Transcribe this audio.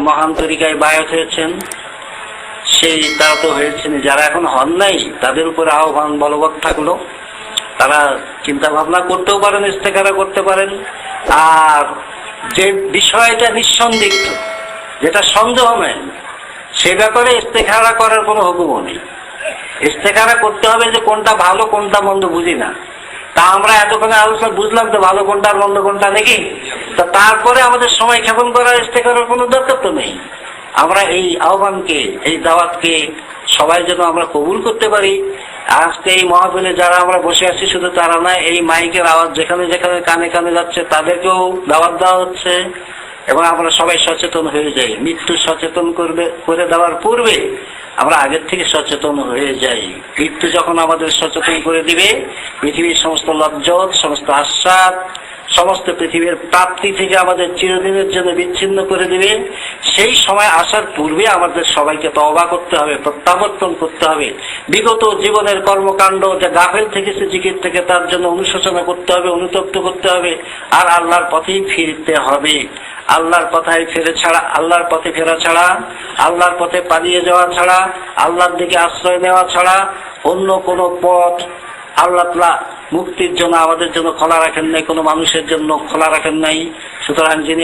মহান তরিকায় বায়াত হয়েছেন, তারা তো হয়েছেন। যারা এখন হন নাই তাদের উপরে আহ্বান বলবৎ থাকলো, তারা চিন্তা ভাবনা করতেও পারেন, ইস্তেখারা করতে পারেন। আর যে বিষয়টা নিঃসন্দিগ্ধ, যেটা সন্দেহ নেই, সে ব্যাপারে ইস্তেখারা করার কোনো হুকুম নেই। ইস্তেখারা করতে হবে যে কোনটা ভালো কোনটা মন্দ বুঝি না, তা আমরা এতক্ষণে আলোচনা বুঝলাম তো ভালো কোনটা আর মন্দ কোনটা নাকি। তা তারপরে আমাদের সময় ক্ষেপণ করার ইস্তেখারার কোনো দরকার তো নেই। আমরা এই আহ্বানকে, এই দাওয়াতকে সবাই যেন আমরা কবুল করতে পারি। আজকে এই মাহফিলে যারা আমরা বসে আছি শুধু তারা নয়, এই মাইকের আওয়াজ যেখানে যেখানে কানে কানে যাচ্ছে তাদেরকেও দাওয়াত দেওয়া হচ্ছে। এবং আমরা সবাই সচেতন হয়ে যাই। মৃত্যু সচেতন করে দেওয়ার পূর্বে আমরা আগের থেকে সচেতন হয়ে যাই। মৃত্যু যখন আমাদের সচেতন করে দিবে, পৃথিবীর সমস্ত লজ্জত, সমস্ত আস্বাদ, সমস্ত পৃথিবীর প্রাপ্তি থেকে আমাদের চিরদিনের জন্য বিচ্ছিন্ন করে দিবে, সেই সময় আসার পূর্বে আমাদের সবাইকে তওবা করতে হবে, প্রত্যাবর্তন করতে হবে। বিগত জীবনের কর্মকাণ্ড যে গাফেল থেকেছে জিকির থেকে, তার জন্য অনুশোচনা করতে হবে, অনুতপ্ত করতে হবে, আর আল্লাহর পথেই ফিরতে হবে। আল্লাহর পথে ফেরা ছাড়া, আল্লাহর পথে পালিয়ে যাওয়া ছাড়া, আল্লাহর দিকে আশ্রয় নেওয়া ছাড়া অন্য কোনো পথ আল্লাহ তাআলা মুক্তির জন্য আমাদের জন্য খোলা রাখেন নাই, কোনো মানুষের জন্য খোলা রাখেন নাই। সুতরাং যিনি